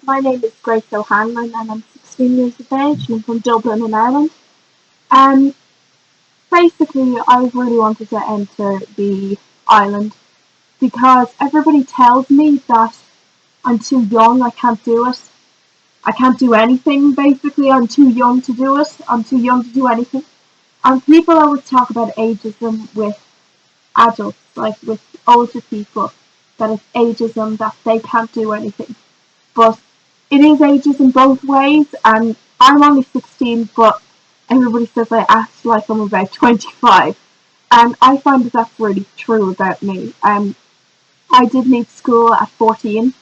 My name is Grace O'Hanlon and I'm 16 years of age and I'm from Dublin in Ireland. Um, Basically, I really wanted to enter the island because everybody tells me that I'm too young, I can't do it. I can't do anything, basically. I'm too young to do it. I'm too young to do anything. And people always talk about ageism with adults, like with older people, that it's ageism, that they can't do anything. But it is ageism both ways, and I'm only 16, but everybody says I act like I'm about 25. And I find that that's really true about me. I did leave school at 14,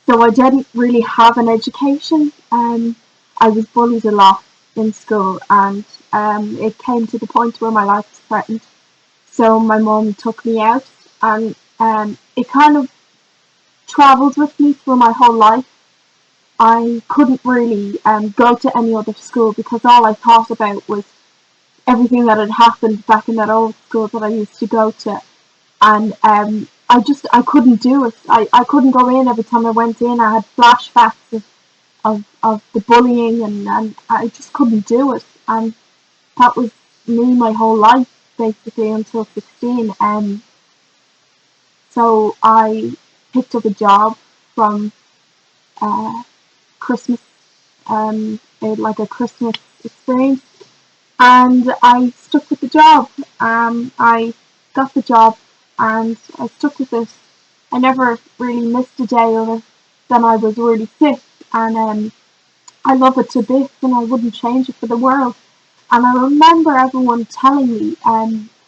so I didn't really have an education. I was bullied a lot in school, and it came to the point where my life was threatened. So my mum took me out, and it kind of travelled with me through my whole life. I couldn't really go to any other school because all I thought about was everything that had happened back in that old school that I used to go to. And I couldn't do it. I couldn't go in every time I went in. I had flashbacks of the bullying, and I just couldn't do it. And that was me my whole life, basically, until 16. So I picked up a job from uh, Christmas, like a Christmas experience, and I stuck with the job. I got the job, and I stuck with it. I never really missed a day of it. Then I was really sick, and I love it to bits, and I wouldn't change it for the world. And I remember everyone telling me,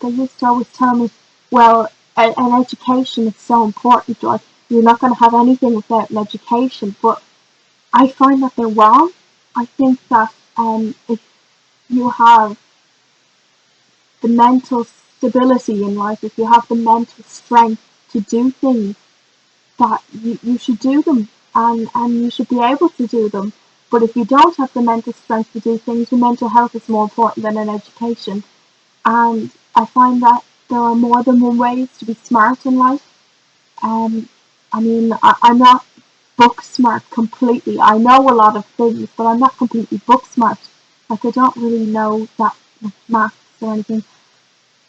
they used to always tell me, well, an education is so important. Like you're not going to have anything without an education. But I find that they're wrong. I think that if you have the mental stability in life, if you have the mental strength to do things, that you should do them, and you should be able to do them. But if you don't have the mental strength to do things, your mental health is more important than an education. And I find that there are more than one ways to be smart in life. Um, I'm not book smart completely. I know a lot of things, but I'm not completely book smart. Like I don't really know that much maths or anything.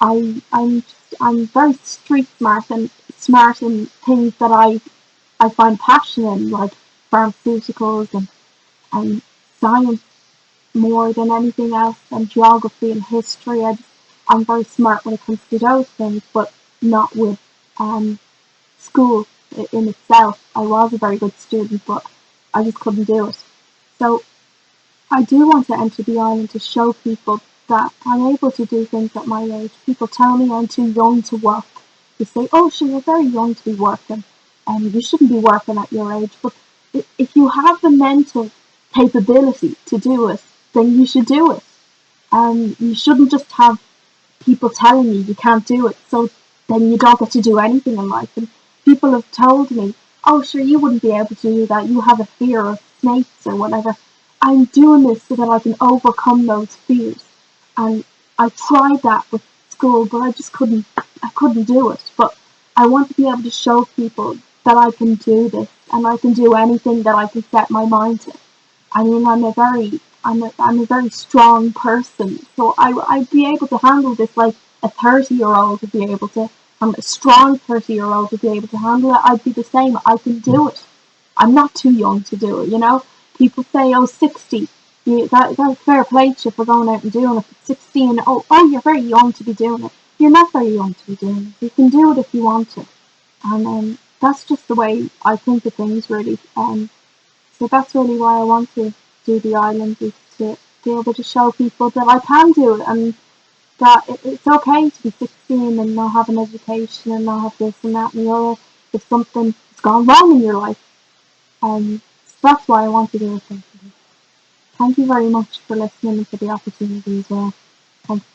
I'm very street smart and smart in things that I find passion in, like pharmaceuticals and science more than anything else, and geography and history. I'm very smart when it comes to those things, but not with um, school in itself. I was a very good student, but I just couldn't do it. So I do want to enter the island to show people that I'm able to do things at my age. People tell me I'm too young to work. They say, oh, sure, you're very young to be working, and you shouldn't be working at your age. But if you have the mental capability to do it, then you should do it. You shouldn't just have people telling you you can't do it, so then you don't get to do anything in life. And people have told me, oh, sure, you wouldn't be able to do that. You have a fear of snakes or whatever. I'm doing this so that I can overcome those fears. And I tried that with school, but I couldn't do it. But I want to be able to show people that I can do this and I can do anything that I can set my mind to. I mean, I'm a very strong person, so I'd be able to handle this like a 30-year-old would be able to. I'm a strong 30-year-old would be able to handle it. I'd be the same. I can do it. I'm not too young to do it. You know, people say, oh, 60. That's fair play to you for going out and doing it. But 16, you're very young to be doing it. You're not very young to be doing it. You can do it if you want to, and that's just the way I think of things, really. So that's really why I want to do the island, is to be able to show people that I can do it, and that it's okay to be 16 and not have an education and not have this and that and the other if something has gone wrong in your life. So that's why I want to do it. Basically. Thank you very much for listening and for the opportunity as well. Thanks.